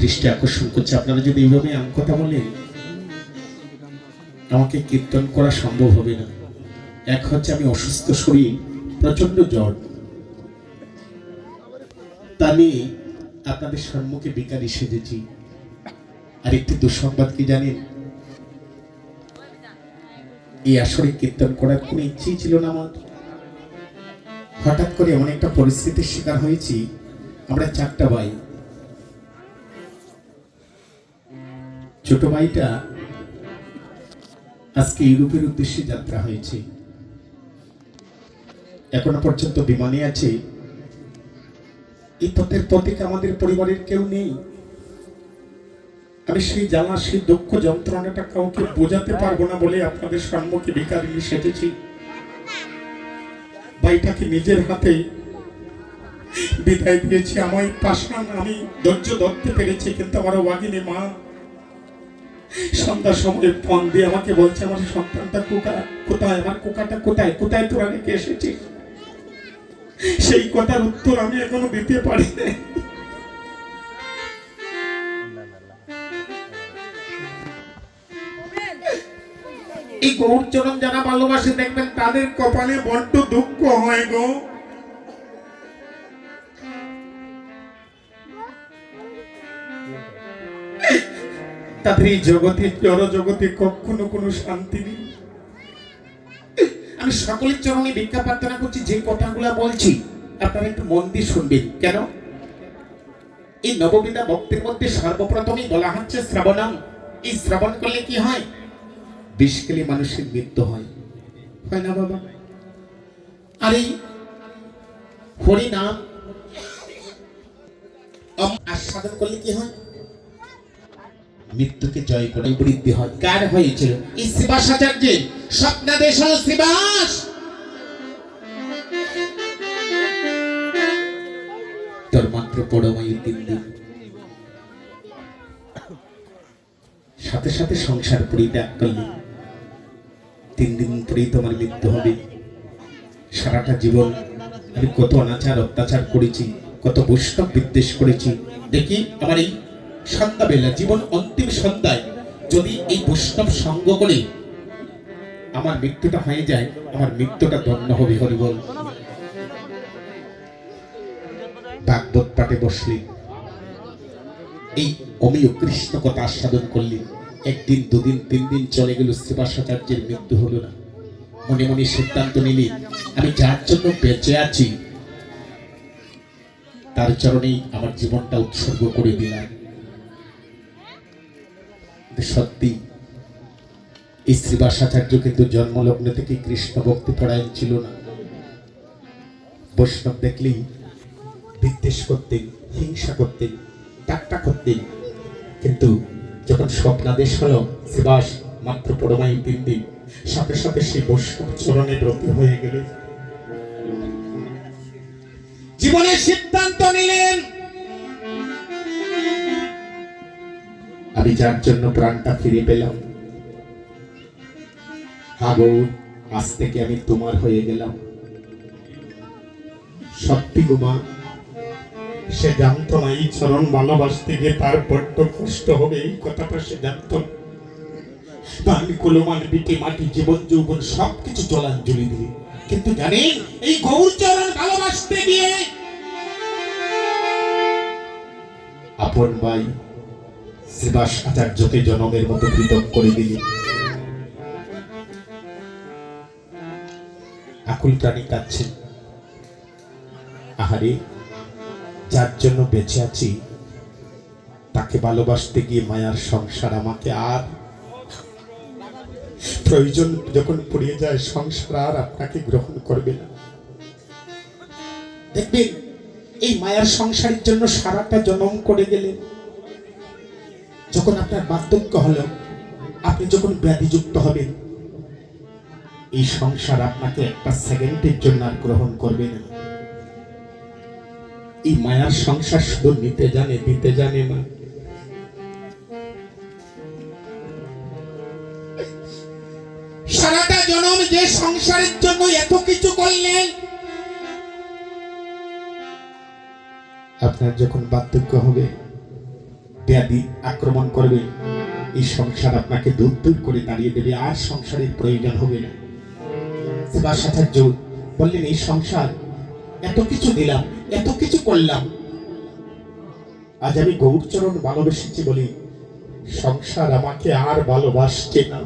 দৃষ্টি আকর্ষণ করছে। আপনারা যদি এইভাবে কথা বলেন আমাকে কীর্তন করা সম্ভব হবে না। এক হচ্ছে আমি অসুস্থ শরীর, প্রচন্ড জ্বর, তা নিয়ে আপনাদের সম্মুখে বিকারি সেজেছি। আর একটি দুঃসংবাদ কি জানেন, এই আসরে কীর্তন করার কোনো ইচ্ছেই ছিল না আমার। হঠাৎ করে এমন একটা পরিস্থিতির শিকার হয়েছি। আমরা 4টা ভাই, ছোট ভাইটা আজকে ইউরোপের উদ্দেশ্যে যাত্রা হয়েছে, এখনো পর্যন্ত বিমানে আছে। এই পথের পথিকে আমাদের পরিবারের কেউ নেই। আমি সেই জ্বালা, সেই দুঃখ যন্ত্রণাটা কাউকে বোঝাতে পারবো না বলে আপনাদের সম্মুখে ভিখারি সেজেছি। ভাইটাকে নিজের হাতে বিদায় দিয়েছি। আমায় পাশান আমি ধৈর্য ধরতে পেরেছি, কিন্তু আমার ওয়াগিনী মা সন্ধ্যার সময় ফোন দিয়ে আমাকে বলছে, আমার সন্তানটা কোথায়, আমার কোকাটা কোথায়, কোথায় তোরা রেখে এসেছিস? সেই কথার উত্তর আমি এখনো দিতে পারি না। এই গৌরচরণ যারা ভালোবাসে দেখবেন তাদের কপালে বড্ড দুঃখ হয় গো। তাদের এই জগতে, জড় জগতে কখনো কোনো শান্তি নেই। আমি সকলের চরণে ভিক্ষা প্রার্থনা করছি, যে কথাগুলো বলছি আপনারা একটু মন দিয়ে শুনবেন। কেন? এই নববিধা ভক্তির মধ্যে সর্বপ্রথমেই বলা হচ্ছে শ্রবণম। এই শ্রবণ করলে কি হয়? 20 কেলি মানুষের মৃত্যু হয় না বাবা? আর এই হরি নাম আস্বাদন করলে কি হয়? মৃত্যুকে জয় করে বৃদ্ধি হয়। কার হয়েছিল? এই শ্রীবাসাচার্যের স্বপ্নাদেশ হলো শ্রীবাস। তোর মাত্র পরমায়ু 3 দিন, সাথে সাথে সংসার পরিত্যাগ করলি। 3 দিন পরেই তোমার মৃত্যু হবে। সারাটা জীবন আমি কত অনাচার অত্যাচার করেছি, কত বৈষ্ণব বিদ্বেষ করেছি। দেখি আমার এই সন্ধ্যাবেলা, জীবন অন্তিম সন্ধ্যায় যদি এই বৈষ্ণব সঙ্গ করে আমার মৃত্যুটা হয়ে যায়, আমার মৃত্যুটা ধন্য হবে। হরিবল। ভাগবত পাঠে বসলি, এই অমিয় কৃষ্ণ কথা আস্বাদন করলি। 1 দিন 2 দিন 3 দিন চলে গেল, শ্রীবাসাচার্যের মৃত্যু হলো না। মনে মনে সিদ্ধান্ত নিলি, আমি যার জন্য বেঁচে আছি তার চরণেই আমার জীবনটা উৎসর্গ করে দিলাম। সত্যি এই শ্রীবাসাচার্য কিন্তু জন্মলগ্ন থেকে কৃষ্ণ ভক্তি পরায়ণ ছিল না। বৈষ্ণব দেখলেই বিদ্বেষ করতেন, হিংসা করতেন, ঠাট্টা করতেন। কিন্তু যখন স্বপ্নাদেশ হলো শ্রীবাস মাত্র পরমায়ু 3 দিন, সাথে সাথে সেই বৈষ্ণব চরণে ব্রতী হয়ে গেলেন। জীবনের সিদ্ধান্ত নিলেন, আমি যার জন্য প্রাণটা ফিরে পেলাম, হাগর আজ থেকে আমি তোমার হয়ে গেলাম। সত্যি গোমা, সে জানতো না এই চরণ ভালোবাসতে গিয়ে তার বড্ড কষ্ট হবে, এই কথাটা সে জানতো। আমি কুলমান বিটি মাটি জীবন যৌবন সবকিছু জলাঞ্জলি দিই, কিন্তু জানেন এই গৌরচরণ ভালোবাসতে গিয়ে আপন ভাই শ্রীবাস আচার্যকে জনমের মতো পৃথক করে দিলি। আকুল প্রাণী কাঁদছেন। আহারে, যার জন্য বেঁচে আছি তাকে ভালোবাসতে গিয়ে মায়ার সংসার আমাকে আর প্রয়োজন যখন পড়িয়ে যায়, সংসার আর আপনাকে গ্রহণ করবে না। দেখবেন এই মায়ার সংসারের জন্য সারাটা জন্ম করে গেলেন, যখন আপনার বার্ধক্য হলো, আপনি যখন ব্যাধিযুক্ত হবেন, এই সংসার আপনাকে একটা সেকেন্ডের জন্য আর গ্রহণ করবে না। এই মায়ার সংসার শুধু নিতে জানে, দিতে জানে না। সারাটা জন্ম যে সংসারের জন্য এত কিছু করলেন, আপনার যখন বার্ধক্য হবে ব্যাধি আক্রমণ করবে, এই সংসার আপনাকে দূর দূর করে দাঁড়িয়ে দেবে, আর সংসারের প্রয়োজন হবে না। সেবাসাচার্য বললেন, এই সংসার এত কিছু দিলাম, এত কিছু করলাম, আজ আমি গৌরচরণ ভালোবেসেছি বলি সংসার আমাকে আর ভালোবাসছে না।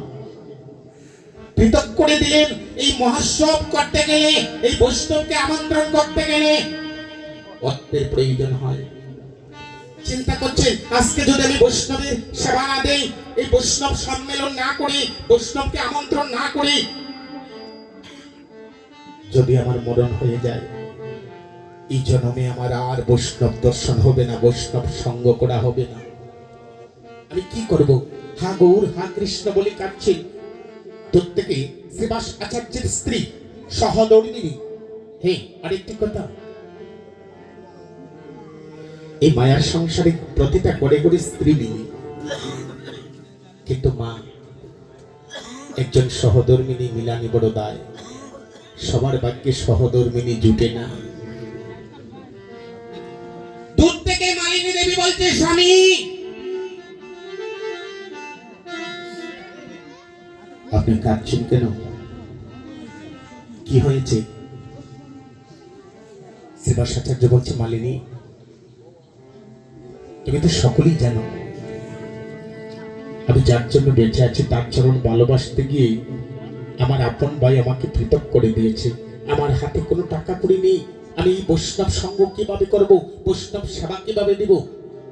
পৃথক করে দিলেন। এই মহোৎসব করতে গেলে, এই বৈষ্ণবকে আমন্ত্রণ করতে গেলে অর্থের প্রয়োজন হয়। চিন্তা করছেন, আজকে যদি আমি বৈষ্ণবের সেবা না দেই, এই বৈষ্ণব সম্মেলন না করি, বৈষ্ণবকে আমন্ত্রণ না করি, যদি আমার মরণ হয়ে যায়, এই জন্মে আমার আর বৈষ্ণব দর্শন হবে না, বৈষ্ণব সঙ্গ করা হবে না। আমি কি করব? হা গৌর, হা কৃষ্ণ বলে কাঁদছেন। দূর থেকে শ্রীবাস আচার্যের স্ত্রী সহধর্মিণী। হে, আরেকটি কথা, এই মায়ার সংসারে প্রতিটা করে করে স্ত্রী নেই, কিন্তু মা একজন সহধর্মিণী মিলানি বড় দায়। সবার ভাগ্যে সহধর্মিণী জুটে না। দূর থেকে মালিনী দেবী বলছে, স্বামী আপনি কাঁদছেন কেন? কি হয়েছে? শ্রীবাসাচার্য বলছে, মালিনী তুমি তো সকলেই জানো, আমি যার জন্য বেঁচে আছি তার চরণ ভালোবাসতে গিয়ে আমার আপন ভাই আমাকে পৃথক করে দিয়েছে। আমার হাতে কোনো টাকা কড়ি নেই। আমি এই বৈষ্ণব সঙ্গ কিভাবে করব? বৈষ্ণব সেবা কিভাবে দিব?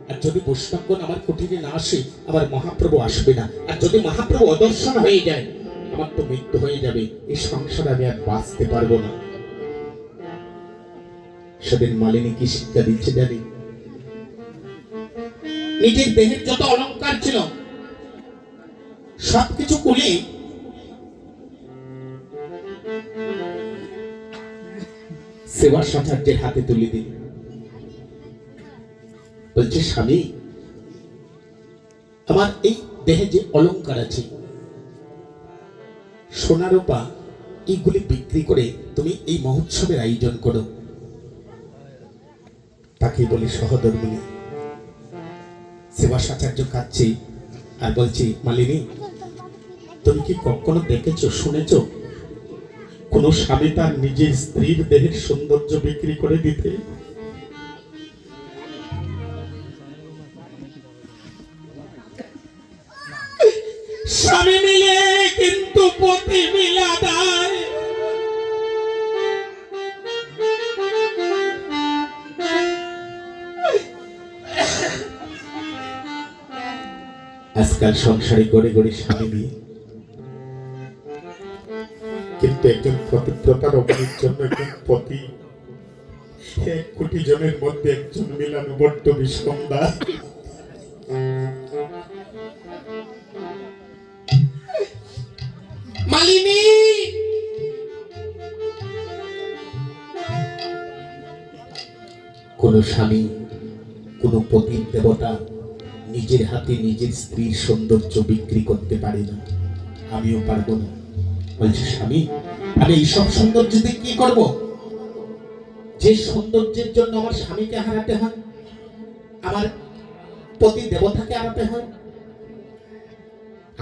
আর যদি বৈষ্ণবগণ আমার কুটিরে না আসে, আমার মহাপ্রভু আসবে না। আর যদি মহাপ্রভু অদর্শন হয়ে যায়, আমার তো মৃত্যু হয়ে যাবে। এই সংসারে আমি আর বাঁচতে পারবো না। সেদিন মালিনী কি শিক্ষা দিচ্ছে জানি? নিজের দেহের যত অলংকার ছিল সবকিছু খুলে সেবাসাচার্যের হাতে তুলে দিল। বলছে, স্বামী আমার এই দেহে যে অলংকার আছে, সোনা রূপা, এইগুলি বিক্রি করে তুমি এই মহোৎসবের আয়োজন করো। তাকে বলি সহধর্মিণী। সেবাসাচার্য কাঁদছে আর বলছে, মালিনী তুমি কি কখনো দেখেছো, শুনেছো কোন স্বামী তার নিজের স্ত্রীর দেহের সৌন্দর্য বিক্রি করে দিতে? স্বামী মিলে কিন্তু পতি মিলা দেয়। আজকাল সংসারে গড়ে গড়ে স্বামী বিয়ে, কিন্তু একজন পতিব্রতার অভাবের জন্য একজন পতি 1 কোটি জনের মধ্যে একজন মিলানো বড্ড বিষমদা। মালিনী কোন স্বামী, কোন পতির দেবতা নিজের হাতে নিজের স্ত্রীর সৌন্দর্য বিক্রি করতে পারে না। আমিও পারবো না। বলছে, স্বামী আমি এইসব সৌন্দর্য দিয়ে কি করব? যে সৌন্দর্যের জন্য আমার স্বামীকে হারাতে হয়, আমার পতি দেবতাকে হারাতে হয়।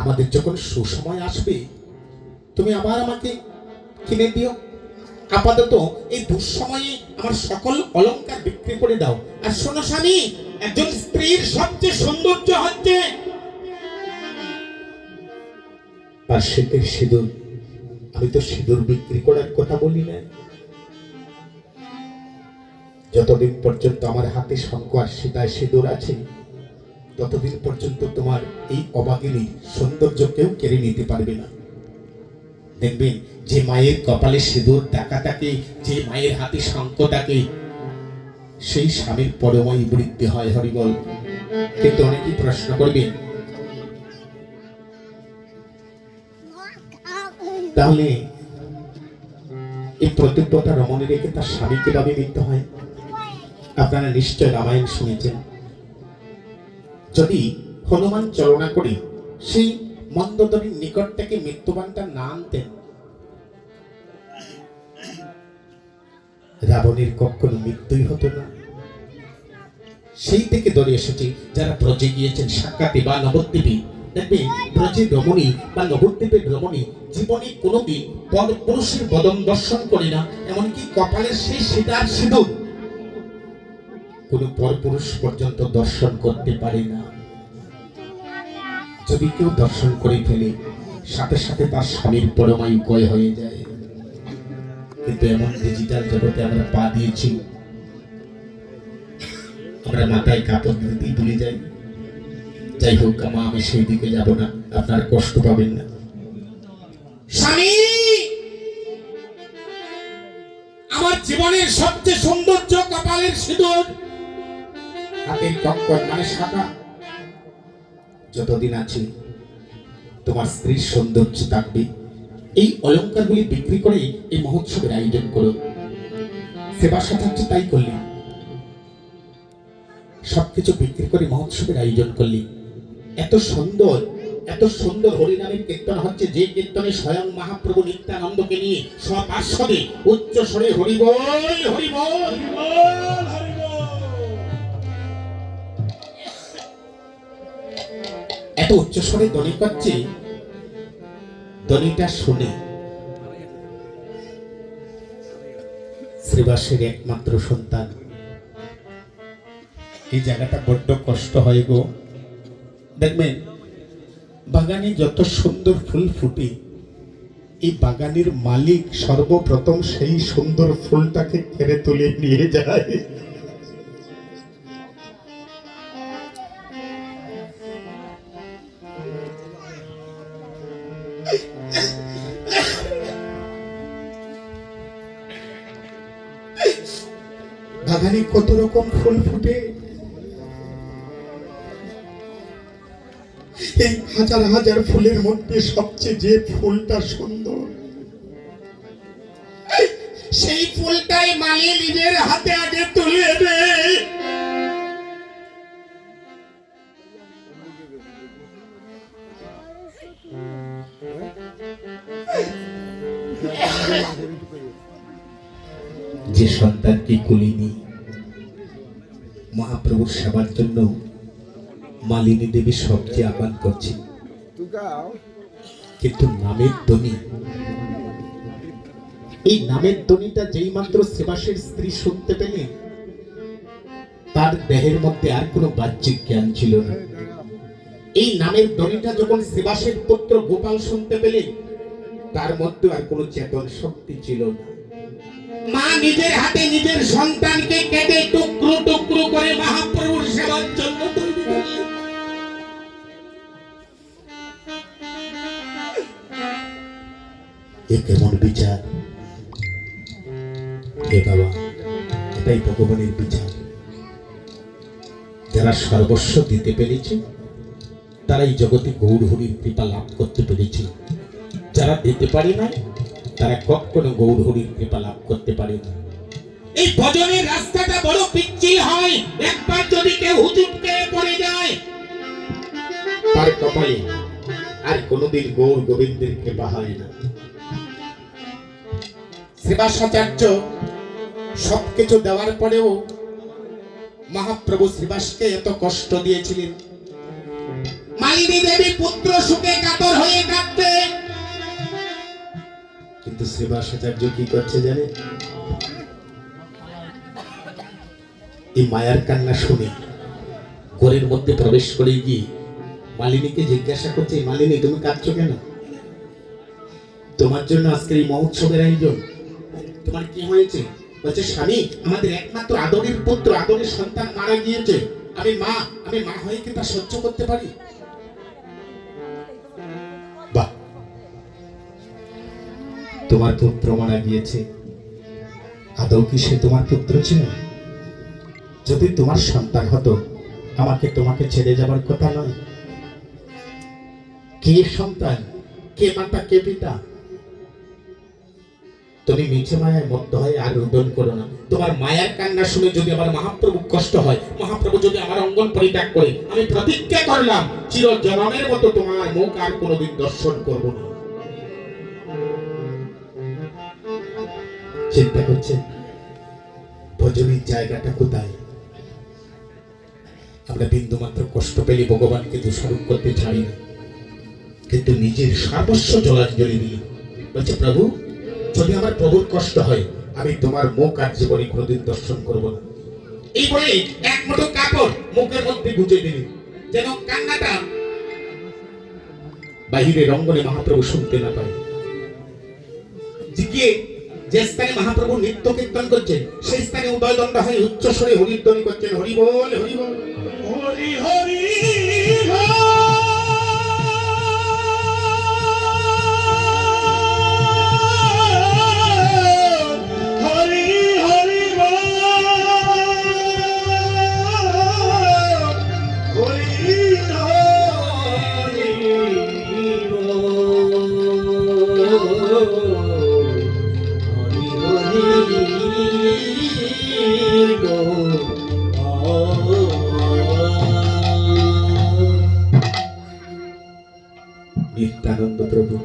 আমাদের যখন সুসময় আসবে তুমি আবার আমাকে কিনে দিও। আপাতত এই দুঃসময়ে আমার সকল অলংকার বিক্রি করে দাও। আর শোনো স্বামী, একজন স্ত্রীর সবচেয়ে সৌন্দর্য হচ্ছে তার শীতের সিঁদুর। আমি তো সিঁদুর বিক্রি করার কথা বলি না। যতদিন পর্যন্ত আমার হাতে শঙ্খ আর সীতায় সিঁদুর আছে, ততদিন পর্যন্ত তোমার এই অবাগিনীর সৌন্দর্য কেউ কেড়ে নিতে পারবে না। দেখবেন, যে মায়ের কপালে সিঁদুর টাকা থাকে, যে মায়ের হাতে শঙ্খ থাকে, সেই স্বামীর পরময় বৃদ্ধি হয়। হরিবল। কিন্তু অনেকেই প্রশ্ন করবেন, তাহলে এই প্রতিব্রতা রমণী রেখে তার স্বামী কিভাবে মৃত্যু হয়? আপনারা নিশ্চয় রামায়ণ শুনেছেন। যদি হনুমান চলনা করে সেই মন্দোদরীর নিকট থেকে মৃত্যুবানটা না আনতেন, রাবণের কখনো মৃত্যুই হতো না। সেই থেকে ধরে এসেছি যারা ব্রজে গিয়েছেন সাক্ষাতে বা নবদ্বীপে, দেখবে ব্রজে রমণী বা নবদ্বীপের রমণী জীবনে কোনোদিন পুরুষের বদন দর্শন করে না, এমনকি কপালের সেই সীতার সিঁদুর কোনো পরপুরুষ পর্যন্ত দর্শন করতে পারে না। যদি কেউ দর্শন করে ফেলে সাথে সাথে তার স্বামীর পরমায়ু ক্ষয় হয়ে যায়। কিন্তু এমন ডিজিটাল জগতে আমরা পা দিয়েছি, আমরা মাথায় কাপড় দিতেই ভুলে যাই। যাই হোক, আমি সেই দিকে যাব না, আপনারা কষ্ট পাবেন না। স্বামী, আমার জীবনের সবচেয়ে সৌন্দর্য কপালের সিঁদুর, হাতের কঙ্কন মানে শাখা, যতদিন আছি তোমার স্ত্রীর সৌন্দর্য থাকবে। এই অলংকারগুলি বিক্রি করে এই মহোৎসবের আয়োজন করো। সেবা সাধার্য তাই করলি, সবকিছু বিক্রি করে মহোৎসবের আয়োজন করলি। এত সুন্দর হরিনামের কীর্তন হচ্ছে, যে কীর্তনে স্বয়ং মহাপ্রভু নিত্যানন্দকে নিয়ে সপার্শ্বদে উচ্চ স্বরে হরি বল হরি বল হরি বল, এত উচ্চ স্বরে ধ্বনি করছে। ধ্বনিটা শুনে শ্রীবাসের একমাত্র সন্তান, এই জায়গাটা বড্ড কষ্ট হয় গো। দেখবেন বাগানে যত সুন্দর ফুল ফুটে, এই বাগানের মালিক সর্বপ্রথম সেই সুন্দর ফুলটাকে কেড়ে তুলে নিয়ে যায়। বাগানে কত রকম ফুল ফুটে, এই হাজার হাজার ফুলের মধ্যে সবচেয়ে যে ফুলটা সুন্দর, সেই ফুলটাই মালি নিজের হাতে আগে তুলে দেয়। যে সন্তানকে কুলিনি মহাপ্রভুর সেবার জন্য মালিনী দেবী সবচেয়ে আহ্বান করছেন, কিন্তু নামের ধ্বনি, এই নামের ধ্বনিটা যেই মাত্র সেবাসের স্ত্রী শুনতে পেলেন, তার দেহের মধ্যে আর কোনো বাহ্যিক জ্ঞান ছিল না। এই নামের ধ্বনিটা যখন সেবাসের পুত্র গোপাল শুনতে পেলেন, তার মধ্যে আর কোনো চেতন শক্তি ছিল না। মা নিজের হাতে নিজের সন্তানকে কেটে টুকরো টুকরো করে মহাপ্রভুর সেবার জন্য তৈরি করলেন। এ কেমন বিচার হে বাবা! এটাই ভগবানের বিচার। যারা সর্বস্ব দিতে পেরেছে তারাই জগতে গৌর হরির কৃপা লাভ করতে পেরেছে। যারা দিতে পারে না তারা কখনো গৌর হরির কৃপা লাভ করতে পারে না। এই ভজনের রাস্তাটা বড় পিচ্ছিল হয়, একবার যদি কেউ হুজুটকে পড়ে যায় তার কপালে আর কোনোদিন গৌর গোবিন্দের কৃপা হয় না। শ্রীবাসাচার্য সবকিছু দেওয়ার পরেও মহাপ্রভু শ্রীবাসকে এত কষ্ট দিয়েছিলেন। মালিনী দেবী পুত্র সুখে কাতর হয়ে কাঁদতে, কিন্তু শ্রীবাসাচার্য কি করছে জানে? এই মায়ার কান্না শুনে ঘরের মধ্যে প্রবেশ করে গিয়ে মালিনীকে জিজ্ঞাসা করছে, মালিনী তুমি কাঁদছো কেন? তোমার জন্য আজকের এই মহোৎসবের আয়োজন, তোমার কি হয়েছে? বলছে, স্বামী, আমাদের একমাত্র আদরের পুত্র, আদরের সন্তান মারা গিয়েছে। আমি মা হয়ে কি তা সহ্য করতে পারি? বাহ, তোমার পুত্র মারা গিয়েছে, আদৌ কি সে তোমার পুত্র ছিল? যদি তোমার সন্তান হতো তোমাকে ছেড়ে যাবার কথা নয়। কে সন্তান, কে মাতা, কে পিতা? তুমি মিছে মায়ায় মত্ত হয় আর রোদন করো না। তোমার মায়ার কান্না শুনে যদি আমার মহাপ্রভু কষ্ট হয়, মহাপ্রভু যদি আমার অঙ্গন পরিত্যাগ করে, আমি প্রতিজ্ঞা করলাম চির জনমের মতো তোমার মুখ আর কোনোদিন দর্শন করব না। চিন্তা করছেন ভজনের জায়গাটা কোথায়? আমরা বিন্দুমাত্র কষ্ট পেলে ভগবানকে দোষারোপ করতে চাই না, কিন্তু নিজের সর্বস্ব জলাঞ্জলি দিই। বলছে প্রভু, যদি আমার প্রভুর কষ্ট হয়, আমি তোমার মুখ আর জীবনে কোনোদিন দর্শন করব না। এই বলে এক মুঠো কাপড় মুখের মধ্যে গুজে দিলেন, যেন কান্নাটা বাহিরে রঙ্গনে মহাপ্রভু শুনতে না পায়। গিয়ে যে স্থানে মহাপ্রভু নৃত্য কীর্তন করছেন, সেই স্থানে উদয়দণ্ড হয়ে উচ্চ স্বরে হরিধ্বনি করছেন, হরি বল হরি বল, হরি হরি নিত্যানন্দ প্রভু।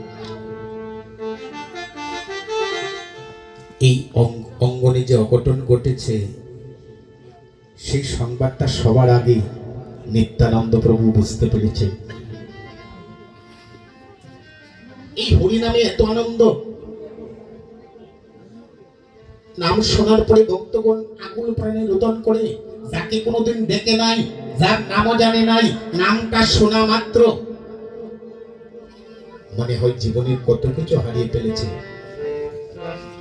এই অঙ্গনে যে অঘটন ঘটেছে, সেই সংবাদটা সবার আগে নিত্যানন্দ প্রভু বুঝতে পেরেছেন। এই হরিনামে এত আনন্দ, নাম শোনার পরে ভক্তগণ আকুল প্রাণে রোদন করে, যাকে কোনোদিন দেখে নাই, যার নামও জানে নাই, নামটা শোনা মাত্র মনে হয় জীবনের কত কিছু হারিয়ে ফেলেছে,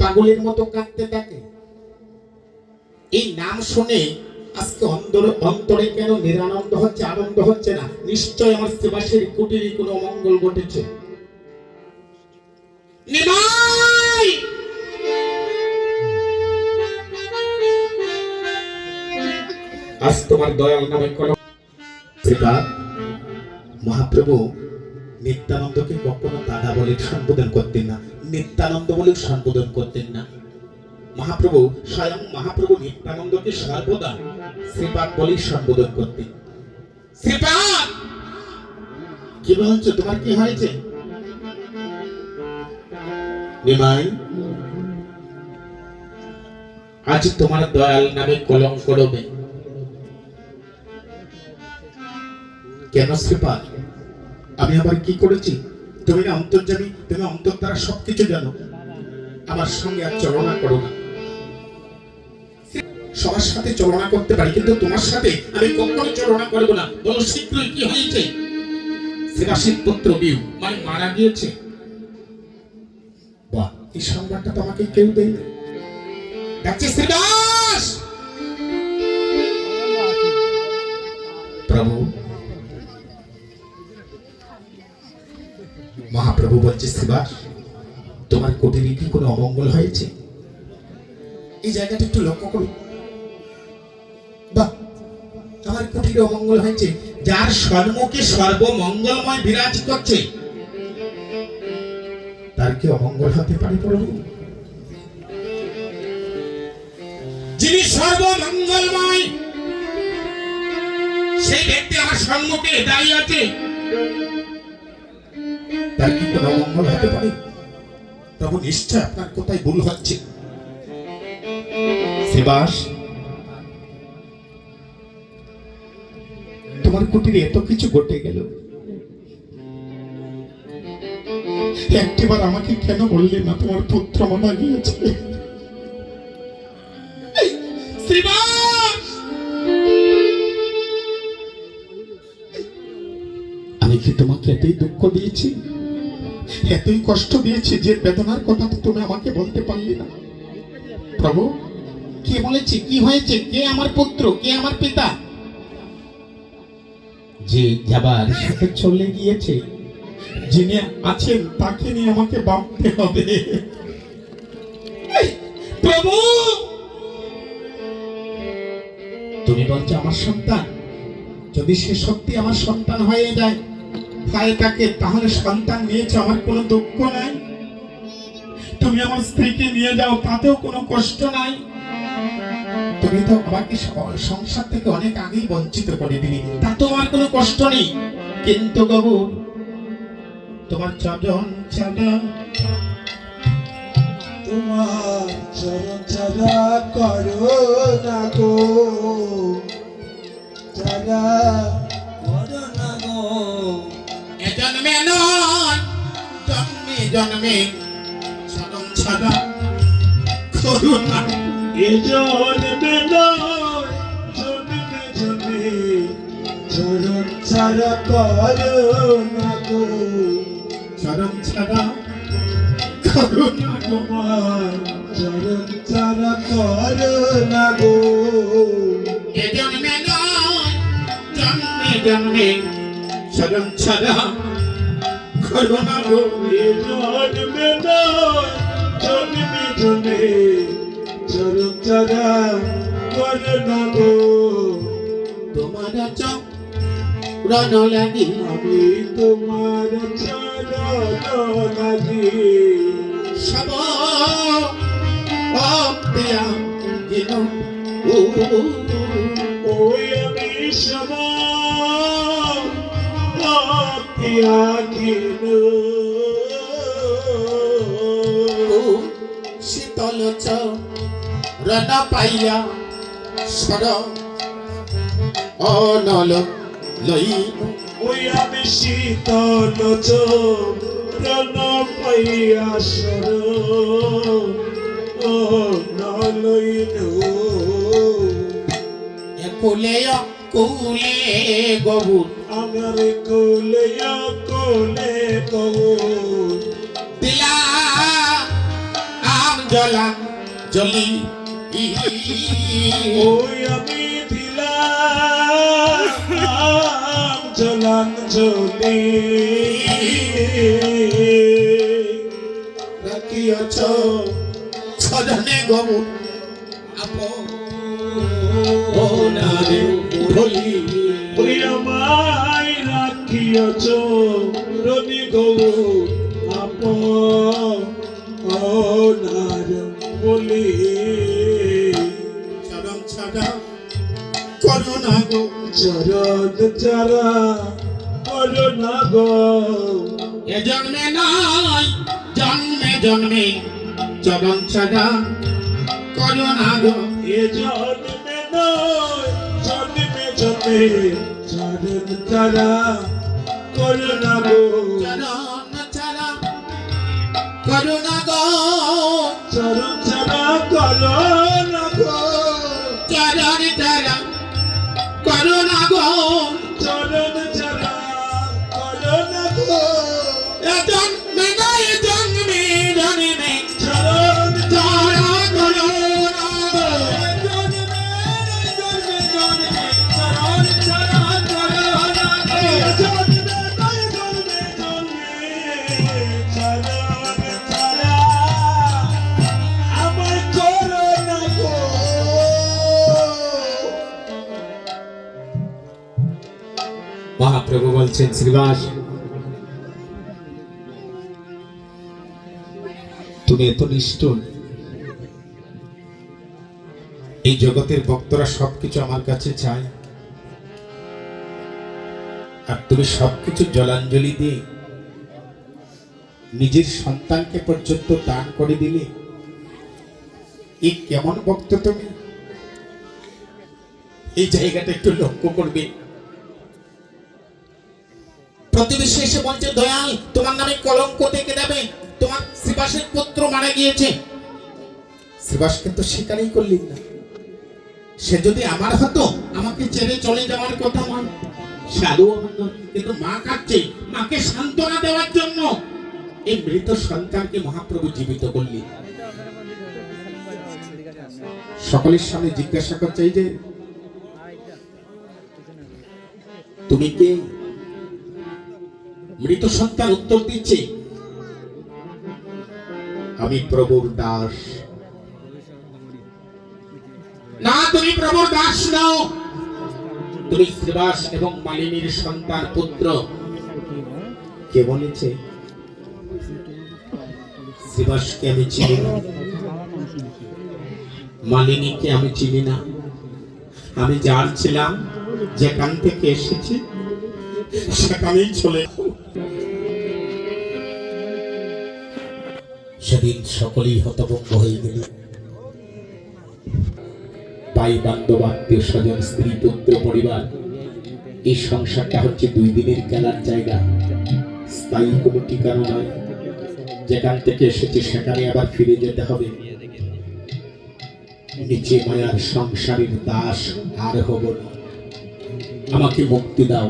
পাগলের মতো কাঁদতে থাকে। এই নাম শুনে আজকে অন্তরে কেন নিরানন্দ হচ্ছে, আনন্দ হচ্ছে না? নিশ্চয় আমার সেবাসের কুটিরে কোনো অমঙ্গল ঘটেছে। নিমাই, আজ তোমার দয়াল নামে কলম। মহাপ্রভু নিত্যানন্দকে কখনো দাদা বলে সম্বোধন করতেন না, নিত্যানন্দ বলে সম্বোধন করতেন না। মহাপ্রভু স্বয়ং মহাপ্রভু নিত্যানন্দকে সর্বদা শ্রীপাদ বলে সম্বোধন করতেন। শ্রীপাদ, কি বলছো? তোমার কি হয়েছে? নিমাই, আজ তোমার দয়াল নামে কলঙ্ক রবে। কেন শ্রীপাদ? আমি আবার কি করেছি? তুমি না অন্তর্যামী, তুমি অন্তর দ্বারা সবকিছু জানো। আমার সঙ্গে আর চলনা করো না। সবার সাথে চলনা করতে পারি, কিন্তু তোমার সাথে আমি কখনো চলনা করবো না। বলো শীঘ্রই কি হয়েছে? শ্রীবাসীর পুত্র বিউ মানে মারা গিয়েছে। বাহ, এই সংবাদটা তো আমাকে কেউ দেয় না। ডাকছে শ্রীবাস। প্রভু, মহাপ্রভু বলছে, শ্রীবাস, তোমার কুটিরে কি কোনো অমঙ্গল হয়েছে? এই জায়গাটা একটু লক্ষ্য করো। বাহ, আমার কুটিরে অমঙ্গল হয়েছে। যার সম্মুখে সর্বমঙ্গলময় বিরাজ করছে, তার কি অমঙ্গল হতে পারে প্রভু? যিনি সর্বমঙ্গলময়, সেই ব্যক্তি আমার সম্মুখে দাঁড়িয়ে আছে, তার কি কোনো অমঙ্গল হতে পারে? প্রভু, নিশ্চয় আপনার কোথায় ভুল হচ্ছে। শ্রীবাস, তোমার কুটিরে এত কিছু ঘটে গেল, একটিবার আমাকে কেন বললে না তোমার পুত্র মারা গিয়েছে? শ্রীবাস, আমি কি তোমাকে এতই দুঃখ দিয়েছি, এতই কষ্ট দিয়েছি, যে বেদনার কথা তো তুমি আমাকে বলতে পারলি না? প্রভু, কে বলেছে? কি হয়েছে? কে আমার পুত্র? কে আমার পিতা? যে যাবার সাথে চলে গিয়েছে, যিনি আছেন তাকে নিয়ে আমাকে ভাবতে হবে। প্রভু, তুমি বলছো আমার সন্তান, যদি সে সত্যি আমার সন্তান হয়ে যায়, হয় তাকে, তাহলে সন্তান নিয়েছে, আমার কোনো দুঃখ নাই। তুমি আমার স্ত্রীকে নিয়ে যাও, তাতেও কোনো কষ্ট নাই। তুমি তো আমাকে সংসার থেকে অনেক আগেই বঞ্চিত করে দিলি, তাতেও আমার কোনো কষ্ট নেই। কিন্তু বাবু, তোমার চরণ ছাড়া, তোমার চরণ ছাড়া করো না গো, ছাড়া করো না গো এ জন্মে নয় জন্মে জন্মে সদম ছাড়া করুণা এ জন্মে নয় জন্মে জন্মে চরণ ছাড়া করো না গো সদম ছাড়া করুণা তোমার চরণ ছাড়া করো না গো এ জন্মে নয় জন্মে জন্মে সদম ছাড়া করুণা গো এ জন্মে নয় জন্মে জন্মে চরণ ছাড়া করো না গো তোমার চরণ লাগি আমি তোমার চরণ লাগি সব অপ্রিয়া যেন ওই আমি সমাপিয়াখিন শীতল চরণ পাইয়া সর অনল লই ওই আমি শীতল চরণ পাইয়া সর নলইন একুলে কুলে গবুর আমার কোলে কোলে কৌর দিলা আম জলা জলি ওই আমি দিলাম জলান জলি রাখিয়াছ ছজনে গবুর আপনারে ভুলি ওই আমায় রাখিয়াছ রনি গৌর আপনার বলি চরম ছাড়া করুণা গো চরণ চারা করো না গো এ জন্মে নয় জন্মে জন্মে চরম ছাড়া করুণা গো এ জন্মে নয় জন্মে জন্মে চরণ চারা করো না গো চরণ ছাড়া করুণা গো চরণ চারা করো না গো চরণ ছাড়া করুণা গো চরণ চারা করো না গো এ জন্মে নয় জন্মে জন্মে চরণ ছাড়া করুণা গো মহাপ্রভু বলছেন শ্রীবাস তুমি এত নিষ্ঠুর এই জগতের ভক্তরা সবকিছু আমার কাছে চায় আর তুমি সবকিছু জলাঞ্জলি দিয়ে নিজের সন্তানকে পর্যন্ত দান করে দিলে এই কেমন ভক্ত তুমি এই জায়গাটা একটু লক্ষ্য করবে প্রতিবেশী এসে বলছে দয়াল তোমার নামে কলঙ্ক ডেকে দেবে তোমার শ্রীবাসের পুত্র মারা গিয়েছে শ্রীবাস কিন্তু স্বীকারই করলেন না সে যদি আমার হতো আমাকে ছেড়ে চলে যাওয়ার কথা নয় সাধু কিন্তু মা কাঁদছে মাকে সান্ত্বনা দেওয়ার জন্য এই মৃত সন্তানকে মহাপ্রভু জীবিত করলেন সকলের সামনে জিজ্ঞাসা করছে এই যে তুমি কে মৃত সন্তান উত্তর দিচ্ছে আমি প্রভুর দাস না তুমি প্রভুর দাস নও তুমি শ্রীবাস এবং মালিনীর সন্তান পুত্র কে বলেছে শ্রীবাসকে আমি চিনি না মালিনীকে আমি চিনি না আমি যার ছিলাম যেখান থেকে এসেছি সেখানেই চলে সেদিন সকলেই হতভম্ব হয়ে গেল ভাই বান্ধব আত্মীয় স্বজন স্ত্রী পুত্র পরিবার এই সংসারটা হচ্ছে 2 দিনের খেলার জায়গা, স্থায়ী কোনো ঠিকানা নয়। যেখান থেকে এসেছে সেখানে আবার ফিরে যেতে হবে। নিচে মায়ার সংসারের দাস আর হব না, আমাকে মুক্তি দাও।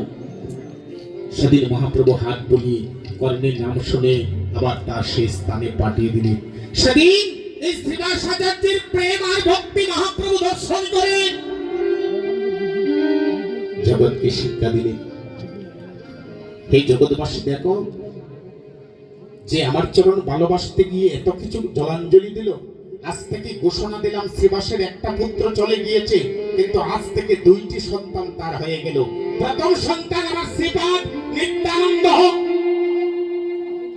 সেদিন মহাপ্রভু হাত বুলিয়ে কর্ণের নাম শুনে আবার তার সেই স্থানে পাঠিয়ে দিলেন। সেদিন এই শ্রীবাস আচার্যের প্রেম আর ভক্তি মহাপ্রভু দর্শন করে জগৎকে শিক্ষা দিলেন। এই জগৎবাসী দেখো, যে আমার চরণ ভালোবাসতে গিয়ে এত কিছু জলাঞ্জলি দিল, আজ থেকে ঘোষণা দিলাম শ্রীবাসের একটা পুত্র চলে গিয়েছে, কিন্তু আজ থেকে 2টি সন্তান তার হয়ে গেল। প্রথম সন্তান আমার শ্রীপাদ নিত্যানন্দ,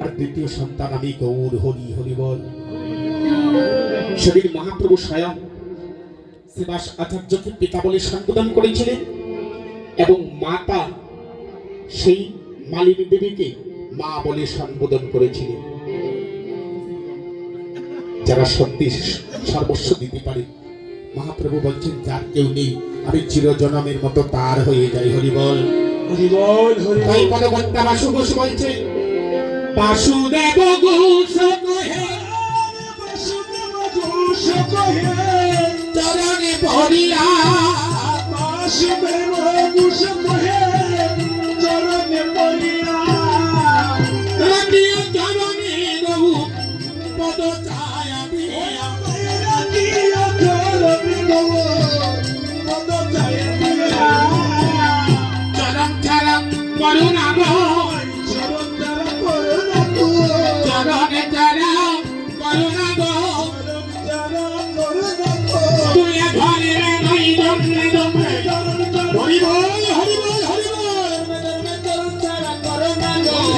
আর দ্বিতীয় সন্তান আমি গৌর হরি হরি বল। সেদিন মহাপ্রভু স্বয়ং শ্রীবাস আচার্যকে পিতা বলে সম্বোধন করেছিলেন এবং মাতা সেই মালিনী দেবীকে মা বলে সম্বোধন করেছিলেন। যারা সত্যি সর্বস্ব দিতে পারে, মহাপ্রভু বলছেন যার কেউ নেই, আমি চিরজনমের মতো তার হয়ে যাই। হরি বল হরি বল হরি তাই বল। পদবত্তা বাসু ঘোষ বলছে, বাসুদেব ঘোষ কহে বাসুদেব ঘোষ কহে চরণে পড়িয়া, বাসুদেব ঘোষ কহে চরণে পড়িয়া, রাখিয়া চরণে রঘু পদ ছায়া দিয়া। রাখিয়া চরণে রঘু পদ ছায়া দিয়া। চরণ চরণ করুণা বল, চরণ দ্বারা করুণা কর, চরণে চরণ করুণা বল। চরণ দ্বারা করুণা কর। তুই ঘরে নাই জন্মে জন্মে চরণ দ্বারা হরি বল হরি বল হরি বল। চরণ চরণ করুণা বল।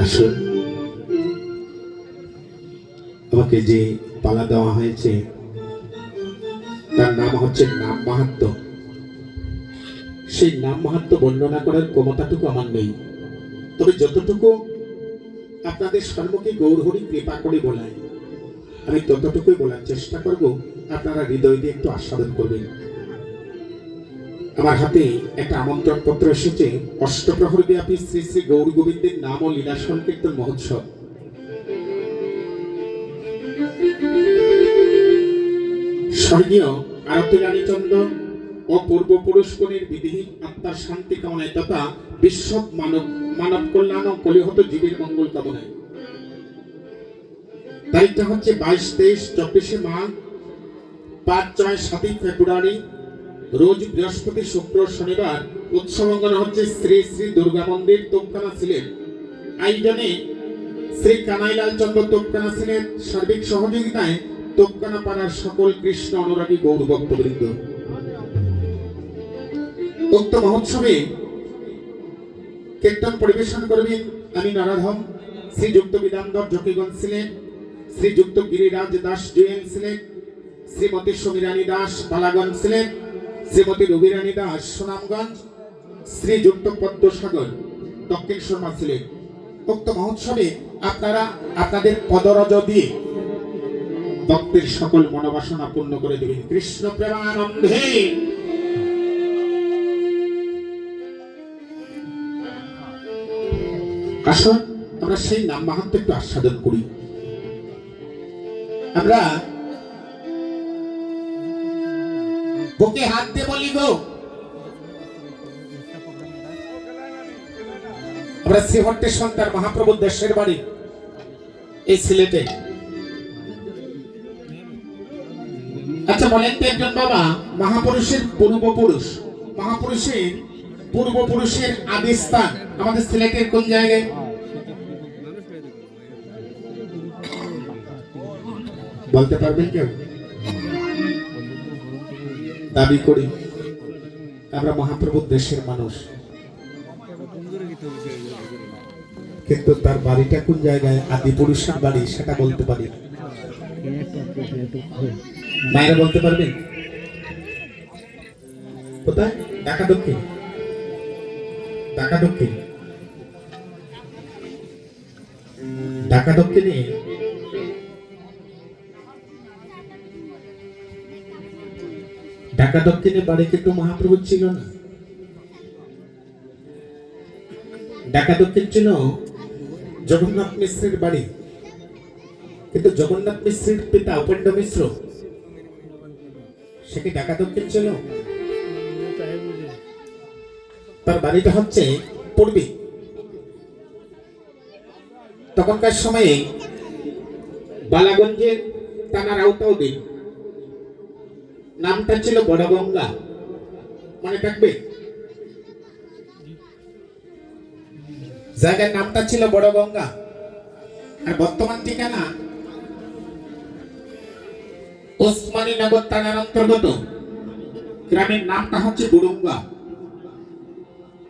আসুন, আমাকে যে পালা দেওয়া হয়েছে তার নাম হচ্ছে নাম মাহাত্ম্য। সেই নাম মাহাত্ম্য বর্ণনা করার ক্ষমতাটুকু আমার নেই, তবে যতটুকু আপনাদের সম্মুখে গৌরহরি কৃপা করে বলায় আমি ততটুকুই বলার চেষ্টা করব। আপনারা হৃদয় দিয়ে একটু আস্বাদন করবেন। আমার হাতে একটা আমন্ত্রণ পত্র এসেছে, অষ্টপ্রহর ব্যাপী শ্রী শ্রী গৌর গোবিন্দের নাম ও লীলা সংকীর্তন মহোৎসব। স্বর্গীয় আরতি রানীচন্দ্র ও পূর্বপুরুষগণের বিধিহীন আত্মার শান্তি কামনায় তথা বিশ্ব মানব কল্যাণ ও কলিহত জীবের মঙ্গল কামনায়। তারিখটা হচ্ছে 22, 23, 24 মাঘ, 5, 6, 7 ফেব্রুয়ারি, রোজ বৃহস্পতি, শুক্র, শনিবার। উৎসব অঙ্গন হচ্ছে শ্রী শ্রী দুর্গা মন্দির, তোপখানা, সিলেট। আয়োজনে শ্রী কানাইলাল চন্দ্র তোপখানা, সিলেট। সার্বিক সহযোগিতায় তোপখানা পাড়ার সকল কৃষ্ণ অনুরাগী গৌর ভক্তবৃন্দ। উক্ত মহোৎসবে কীর্তন পরিবেশন করবেন আমি নরাধম, শ্রীযুক্ত বিধানধর জকিগঞ্জ, সিলেট। শ্রীযুক্ত গিরিরাজ দাস, জুয়েন, সিলেট। শ্রীমতী সমীরানী দাস, বালাগঞ্জ, সিলেট। শ্রীমতী রবিরানী দাস, সুনামগঞ্জ। শ্রীযুক্ত পদ্মসাগর, দক্ষিণ শর্মা, সিলেট। উক্ত মহোৎসবে আপনারা আপনাদের পদরজ দিয়ে ভক্তের সকল মনোবাসনা পূর্ণ করে দেবেন। কৃষ্ণ প্রেমানন্দে। আসুন আমরা সেই নাম মাহাত্ম্য একটু আস্বাদন করি। আমরা বুকে হাত দিয়ে বলি গো, আমরা শ্রীহট্টের সন্তান, মহাপ্রভুর দেশের বাড়ি এই সিলেটে। আচ্ছা বলেন তো একজন বাবা, মহাপুরুষের পূর্বপুরুষের আদি স্থান আমাদের সিলেটের কোন জায়গায়? বলতে পারবেন কেউ? দাবি করি আমরা মহাপ্রভুর দেশের মানুষ, কিন্তু তার বাড়িটা কোন জায়গায়, আদি পুরুষের বাড়ি, সেটা বলতে পারি না। মায়েরা বলতে পারবেন কোথায়? ঢাকা দক্ষিণ। ঢাকা দক্ষিণ ঢাকা দক্ষিণে বাড়ি কিন্তু মহাপ্রভু ছিল না। ঢাকা দক্ষিণ ছিল জগন্নাথ মিশ্রের বাড়ি, কিন্তু জগন্নাথ মিশ্রের পিতা উপেন্দ্র মিশ্র সে কি ঢাকা দক্ষিণ ছিল? তার বাড়িটা হচ্ছে পূর্বে। তখনকার সময়ে বালাগঞ্জের থানার আওতাধীন নামটা ছিল বড়গঙ্গা, মনে থাকবে? জায়গার নামটা ছিল বড়গঙ্গা, আর বর্তমান ঠিকানা ওসমানী নগর থানার অন্তর্গত গ্রামের নামটা হচ্ছে গুরুঙ্গা।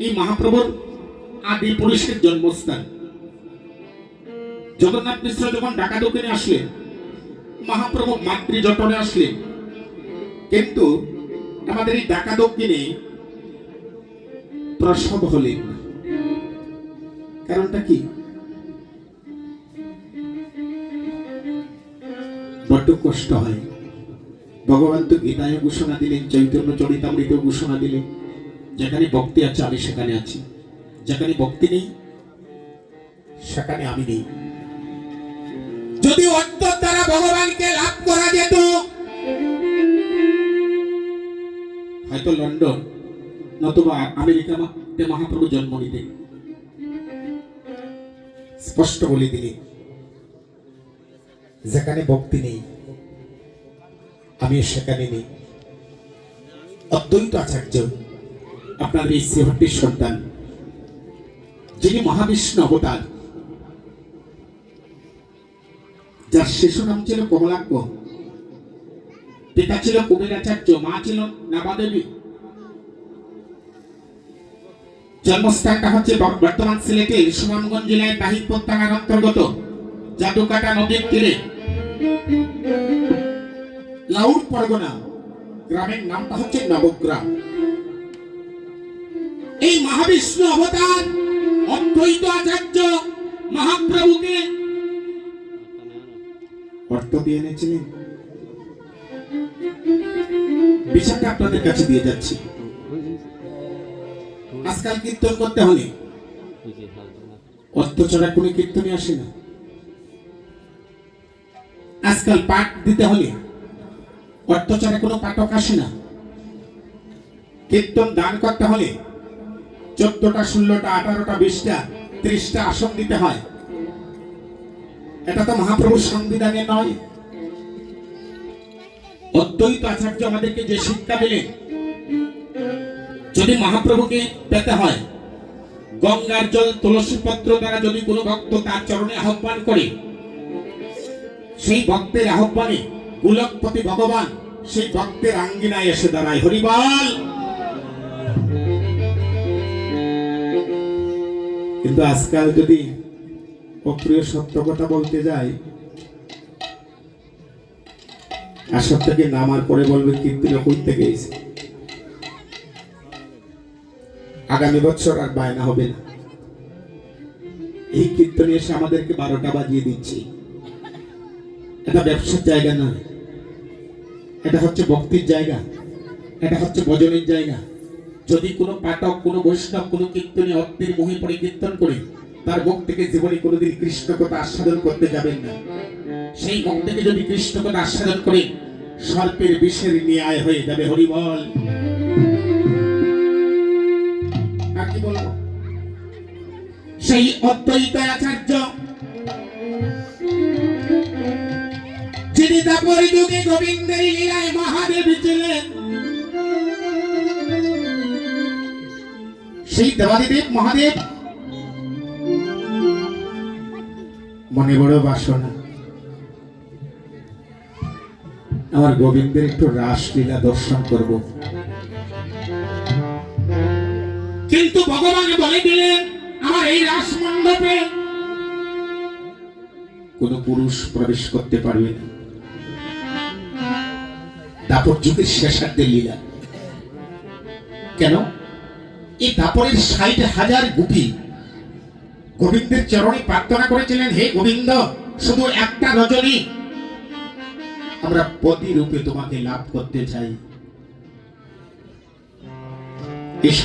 এই মহাপ্রভুর আদি পুরুষের জন্মস্থান। জগন্নাথ মিশ্র যখন ঢাকা দক্ষিণে আসলেন, মহাপ্রভু মাতৃ জটনে আসলেন, কিন্তু আমাদের এই ঢাকা দক্ষিণে প্রসব হলেন না। কারণটা কি? বড্ড কষ্ট হয়। ভগবান তো গীতায় ঘোষণা দিলেন, চৈতন্য চরিতামৃতে ঘোষণা দিলেন, যেখানে ভক্তি আছে আমি সেখানে আছি, যেখানে ভক্তি নেই সেখানে আমি নেই। যদি অন্তর দ্বারা ভগবানকে লাভ করা যেত, হয়তো লন্ডন নতুবা আমেরিকাতে মহাপ্রভু জন্ম নিতেন। স্পষ্ট বলে দিলেন, যেখানে ভক্তি নেই আমি সেখানে নেই। অদ্বৈত আচার্য আপনার এই শ্রীহট্টির সন্তান, যিনি মহাবিষ্ণু অবতার, যার শিশু নাম ছিল কমলাক্ষ, পিতা ছিল কুবেরাচার্য, মা ছিল নাবাদেবী। জন্মস্থানটা হচ্ছে বর্তমান সিলেটের সুনামগঞ্জ জেলায় তাহিরপুর থানার অন্তর্গত জাদুকাটা নদীর তীরে লাউর পরগনা। গ্রামের নামটা হচ্ছে নবগ্রাম। এই মহাবিষ্ণু অবতার অদ্বৈত আচার্য মহাপ্রভুকে অর্থ দিয়ে এনেছিলেন। বিষয়টা আপনাদের কাছে দিয়ে যাচ্ছি। আজকাল কীর্তন করতে হলে অর্থ ছাড়া কোনো কীর্তনই আসে না। আজকাল পাঠ দিতে হলে অর্থ ছাড়া কোনো পাঠক আসে না। কীর্তন দান করতে হলে 14টা 16টা 18টা 20টা 30টা আসন দিতে হয়। এটা তো মহাপ্রভুর সংবিধানে নয়। অদ্বৈত আচার্য আমাদেরকে যে শিক্ষা দিলেন, যদি মহাপ্রভুকে পেতে হয়, গঙ্গার জল তুলসী পত্র দ্বারা যদি কোনো ভক্ত তার চরণে আহ্বান করে, সেই ভক্তের আহ্বানে গোলকপতি ভগবান সেই ভক্তের আঙ্গিনায় এসে দাঁড়ায়। হরিবল। কিন্তু আজকাল যদি অপ্রিয় সত্য কথা বলতে যাই, আসর থেকে নামার পরে বলবে কীর্তন করতে গেছে, আগামী বছর আর বায়না হবে না। এই কীর্তনে এসে আমাদেরকে 12টা বাজিয়ে দিচ্ছে। এটা ব্যবসার জায়গা নয়, এটা হচ্ছে ভক্তির জায়গা, এটা হচ্ছে ভজনের জায়গা। যদি কোনো পাঠক, কোনো বৈষ্ণব, কোনো কীর্তনে অর্থের মোহে পড়ে কীর্তন করে, তার মুখ থেকে জীবনে কোনোদিন কৃষ্ণ কথা আস্বাদন করতে যাবেন না। সেই মুখ থেকে যদি কৃষ্ণ কথা আস্বাদন করে, সর্পের বিষের ন্যায় হয়ে যাবে। হরিবল। আর কি বলবো? সেই অদ্বৈত আচার্য যিনি দাপর যুগে গোবিন্দের লীলায় মহাদেব ছিলেন, সেই দেবাদিদেব মহাদেব মনে বড় বাসনা, আমার গোবিন্দের একটু রাসলীলা দর্শন করব। কিন্তু ভগবান বলে দিলেন, আমার এই রাস মণ্ডপে কোন পুরুষ প্রবেশ করতে পারবে না। দাপর যুগের শেষার্ধের লীলা। কেন? এই দাপরের 60,000 গোপী গোবিন্দের চরণে প্রার্থনা করেছিলেন, হে গোবিন্দ, শুধু একটা রজনী আমরা পতি রূপে তোমাকে লাভ করতে চাই।